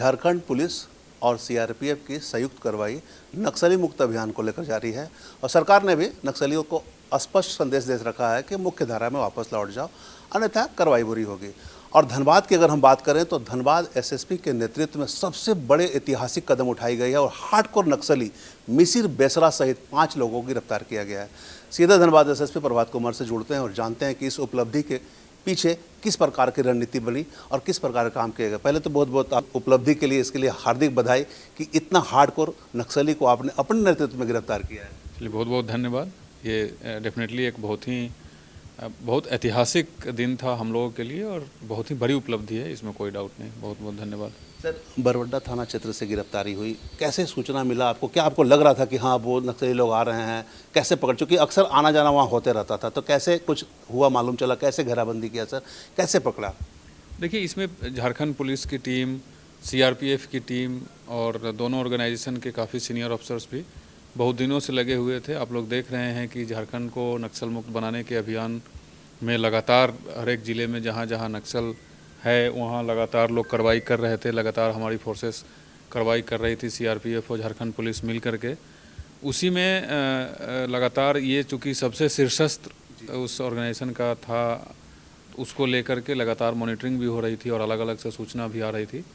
Jharkhand police और CRPF की संयुक्त कार्रवाई नक्सली मुक्त अभियान को लेकर जारी है और सरकार ने भी नक्सलियों को स्पष्ट संदेश दे रखा है कि मुख्य धारा में वापस लौट जाओ, अन्यथा कार्रवाई बुरी होगी। और धनबाद की अगर हम बात करें तो धनबाद एसएसपी के नेतृत्व में सबसे बड़े ऐतिहासिक कदम उठाई गई है और हार्डकोर नक्सली मिसिर बेसरा सहित 5 लोगों को गिरफ्तार किया गया है। सीधे धनबाद एसएसपी प्रभात कुमार से जुड़ते हैं और जानते हैं कि इस उपलब्धि के पीछे किस प्रकार की रणनीति बनी और किस प्रकार का काम किया गया। पहले तो बहुत बहुत उपलब्धि के लिए, इसके लिए हार्दिक बधाई कि इतना हार्डकोर नक्सली को आपने अपने नेतृत्व में गिरफ्तार किया है। चलिए, बहुत बहुत धन्यवाद। ये डेफिनेटली एक बहुत ऐतिहासिक दिन था हम लोगों के लिए और बहुत ही बड़ी उपलब्धि है, इसमें कोई डाउट नहीं। बहुत बहुत धन्यवाद। सर, बरवड्डा थाना क्षेत्र से गिरफ्तारी हुई, कैसे सूचना मिला आपको? क्या आपको लग रहा था कि हाँ वो नक्सली लोग आ रहे हैं? कैसे पकड़, चूँकि अक्सर आना जाना वहाँ होते रहता था, तो कैसे कुछ हुआ, मालूम चला? कैसे घेराबंदी किया सर, कैसे पकड़ा? देखिए, इसमें झारखंड पुलिस की टीम, सीआरपीएफ की टीम और दोनों ऑर्गेनाइजेशन के काफ़ी सीनियर ऑफिसर्स भी बहुत दिनों से लगे हुए थे। आप लोग देख रहे हैं कि झारखंड को नक्सल मुक्त बनाने के अभियान में लगातार हर एक ज़िले में जहाँ जहाँ नक्सल है वहाँ लगातार लोग कार्रवाई कर रहे थे। लगातार हमारी फोर्सेस कार्रवाई कर रही थी, सीआरपीएफ और झारखंड पुलिस मिल करके। उसी में लगातार ये चूँकि सबसे शीर्षस्थ उस ऑर्गेनाइजेशन का था, उसको लेकर के लगातार मॉनिटरिंग भी हो रही थी और अलग अलग से सूचना भी आ रही थी।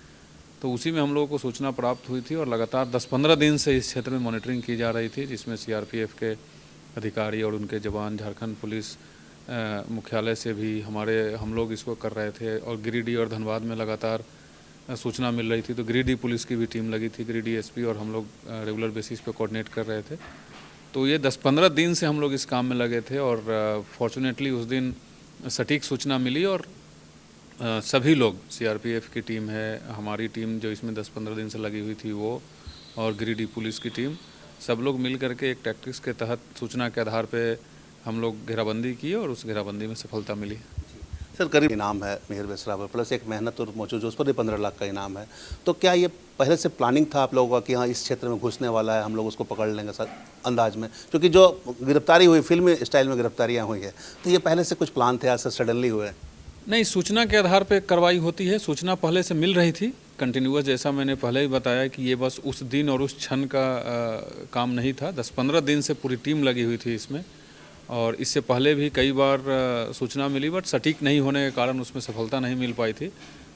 तो उसी में हम लोगों को सूचना प्राप्त हुई थी और लगातार 10-15 दिन से इस क्षेत्र में मॉनिटरिंग की जा रही थी, जिसमें सीआरपीएफ के अधिकारी और उनके जवान, झारखंड पुलिस मुख्यालय से भी हम लोग इसको कर रहे थे और गिरिडीह और धनबाद में लगातार सूचना मिल रही थी। तो गिरिडीह पुलिस की भी टीम लगी थी, गिरिडीह एसपी और हम लोग रेगुलर बेसिस पे कोऑर्डिनेट कर रहे थे। तो ये 10-15 दिन से हम लोग इस काम में लगे थे और फॉर्चुनेटली उस दिन सटीक सूचना मिली और सभी लोग, सीआरपीएफ की टीम है, हमारी टीम जो इसमें 10-15 दिन से लगी हुई थी वो, और गिरिडीह पुलिस की टीम, सब लोग मिल करके एक टैक्टिक्स के तहत सूचना के आधार पे हम लोग घेराबंदी की और उस घेराबंदी में सफलता मिली। सर, करीब इनाम है मिहिर बेसरा पर, प्लस एक मेहनत और मौजूद उस पर भी 15 लाख का इनाम है। तो क्या ये पहले से प्लानिंग था आप लोगों का कि हाँ इस क्षेत्र में घुसने वाला है, हम लोग उसको पकड़ लेंगे सर अंदाज में? क्योंकि जो गिरफ्तारी हुई फिल्मी स्टाइल में गिरफ्तारियाँ हुई है, तो ये पहले से कुछ प्लान थे, ऐसे सडनली हुए? नहीं, सूचना के आधार पे कार्रवाई होती है। सूचना पहले से मिल रही थी कंटिन्यूअस, जैसा मैंने पहले ही बताया कि ये बस उस दिन और उस क्षण का काम नहीं था। 10-15 दिन से पूरी टीम लगी हुई थी इसमें और इससे पहले भी कई बार सूचना मिली, बट सटीक नहीं होने के कारण उसमें सफलता नहीं मिल पाई थी।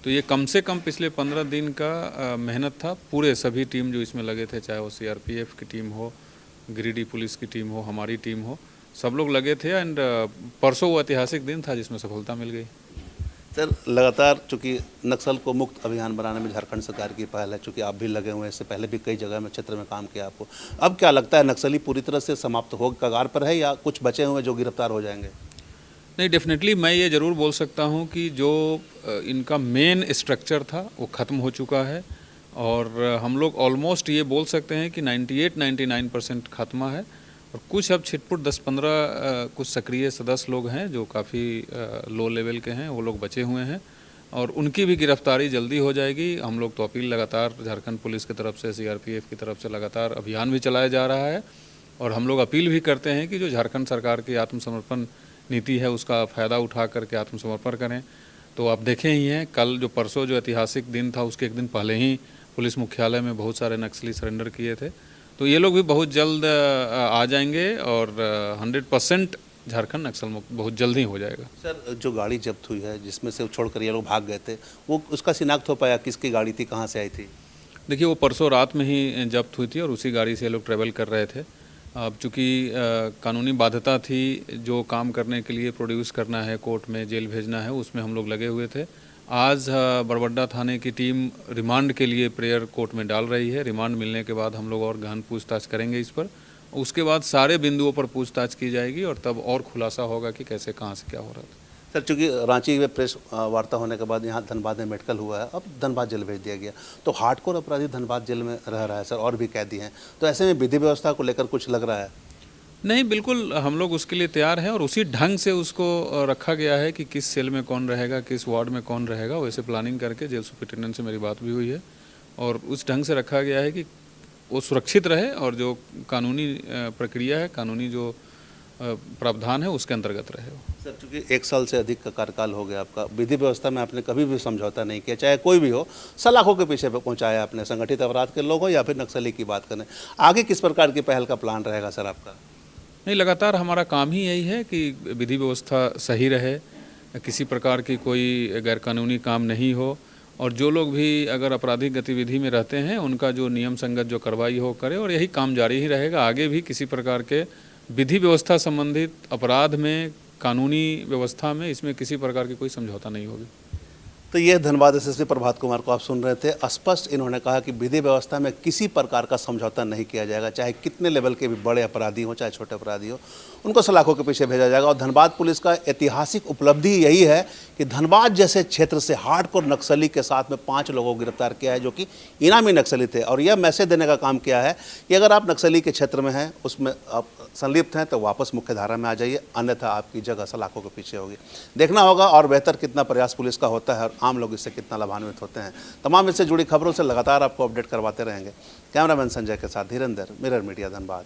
तो ये कम से कम पिछले 15 दिन का मेहनत था। पूरे सभी टीम जो इसमें लगे थे, चाहे वो सीआरपीएफ की टीम हो, गिरिडीह पुलिस की टीम हो, हमारी टीम हो, सब लोग लगे थे एंड परसों वो ऐतिहासिक दिन था जिसमें सफलता मिल गई। सर, लगातार चूँकि नक्सल को मुक्त अभियान बनाने में झारखंड सरकार की पहल है, चूँकि आप भी लगे हुए हैं, इससे पहले भी कई जगह में क्षेत्र में काम किया आपको, अब क्या लगता है नक्सली पूरी तरह से समाप्त हो कगार पर है या कुछ बचे हुए जो गिरफ्तार हो जाएंगे? नहीं, डेफिनेटली मैं ये ज़रूर बोल सकता हूँ कि जो इनका मेन स्ट्रक्चर था वो ख़त्म हो चुका है और हम लोग ऑलमोस्ट ये बोल सकते हैं कि 98-99% खात्मा है और कुछ अब छिटपुट 10-15 कुछ सक्रिय सदस्य लोग हैं जो काफ़ी लो लेवल के हैं, वो लोग बचे हुए हैं और उनकी भी गिरफ्तारी जल्दी हो जाएगी। हम लोग तो अपील लगातार झारखंड पुलिस की तरफ से, सीआरपीएफ की तरफ से लगातार अभियान भी चलाया जा रहा है और हम लोग अपील भी करते हैं कि जो झारखंड सरकार की आत्मसमर्पण नीति है उसका फ़ायदा उठा करके आत्मसमर्पण करें। तो आप देखें ही हैं, कल जो परसों जो ऐतिहासिक दिन था उसके एक दिन पहले ही पुलिस मुख्यालय में बहुत सारे नक्सली सरेंडर किए थे। तो ये लोग भी बहुत जल्द आ जाएंगे और 100% झारखंड नक्सल मुक्त बहुत जल्द ही हो जाएगा। सर, जो गाड़ी जब्त हुई है जिसमें से छोड़कर ये लोग भाग गए थे, वो उसका शिनाख्त हो पाया किसकी गाड़ी थी, कहाँ से आई थी? देखिए, वो परसों रात में ही जब्त हुई थी और उसी गाड़ी से ये लोग ट्रैवल कर रहे थे। अब चूँकि कानूनी बाध्यता थी, जो काम करने के लिए प्रोड्यूस करना है, कोर्ट में जेल भेजना है, उसमें हम लोग लगे हुए थे। आज बरवड्डा थाने की टीम रिमांड के लिए प्रेयर कोर्ट में डाल रही है। रिमांड मिलने के बाद हम लोग और गहन पूछताछ करेंगे इस पर। उसके बाद सारे बिंदुओं पर पूछताछ की जाएगी और तब और खुलासा होगा कि कैसे, कहाँ से क्या हो रहा था। सर, चूँकि रांची में प्रेस वार्ता होने के बाद यहाँ धनबाद में मेडिकल हुआ है, अब धनबाद जेल भेज दिया गया, तो हार्डकोर अपराधी धनबाद जेल में रह रहा है सर, और भी कैदी हैं, तो ऐसे में विधि व्यवस्था को लेकर कुछ लग रहा है? नहीं, बिल्कुल हम लोग उसके लिए तैयार हैं और उसी ढंग से उसको रखा गया है कि किस सेल में कौन रहेगा, किस वार्ड में कौन रहेगा, वैसे प्लानिंग करके जेल सुपरिटेंडेंट से मेरी बात भी हुई है और उस ढंग से रखा गया है कि वो सुरक्षित रहे और जो कानूनी प्रक्रिया है, कानूनी जो प्रावधान है उसके अंतर्गत रहे वो। सर, चूंकि 1 साल से अधिक का कार्यकाल हो गया आपका, विधि व्यवस्था में आपने कभी भी समझौता नहीं किया, चाहे कोई भी हो, सलाखों के पीछे पहुंचाया आपने, संगठित अपराध के लोग हो या फिर नक्सली की बात करें। आगे किस प्रकार की पहल का प्लान रहेगा सर आपका? नहीं, लगातार हमारा काम ही यही है कि विधि व्यवस्था सही रहे, किसी प्रकार की कोई गैरकानूनी काम नहीं हो, और जो लोग भी अगर आपराधिक गतिविधि में रहते हैं उनका जो नियम संगत जो कार्रवाई हो करे, और यही काम जारी ही रहेगा। आगे भी किसी प्रकार के विधि व्यवस्था संबंधित अपराध में, कानूनी व्यवस्था में, इसमें किसी प्रकार की कोई समझौता नहीं होगी। तो ये धनबाद एसएसपी प्रभात कुमार को आप सुन रहे थे। स्पष्ट इन्होंने कहा कि विधि व्यवस्था में किसी प्रकार का समझौता नहीं किया जाएगा, चाहे कितने लेवल के भी बड़े अपराधी हो चाहे छोटे अपराधी हो, उनको सलाखों के पीछे भेजा जाएगा। और धनबाद पुलिस का ऐतिहासिक उपलब्धि यही है कि धनबाद जैसे क्षेत्र से हार्डकोर नक्सली के साथ में 5 लोगों को गिरफ्तार किया है, जो कि इनामी नक्सली थे। और यह मैसेज देने का काम किया है कि अगर आप नक्सली के क्षेत्र में हैं, उसमें आप संलिप्त हैं, तो वापस मुख्य धारा में आ जाइए, अन्यथा आपकी जगह सलाखों के पीछे होगी। देखना होगा और बेहतर कितना प्रयास पुलिस का होता है और आम लोग इससे कितना लाभान्वित होते हैं। तमाम इससे जुड़ी खबरों से लगातार आपको अपडेट करवाते रहेंगे। कैमरामैन संजय के साथ धीरेंद्र, मिरर मीडिया, धनबाद।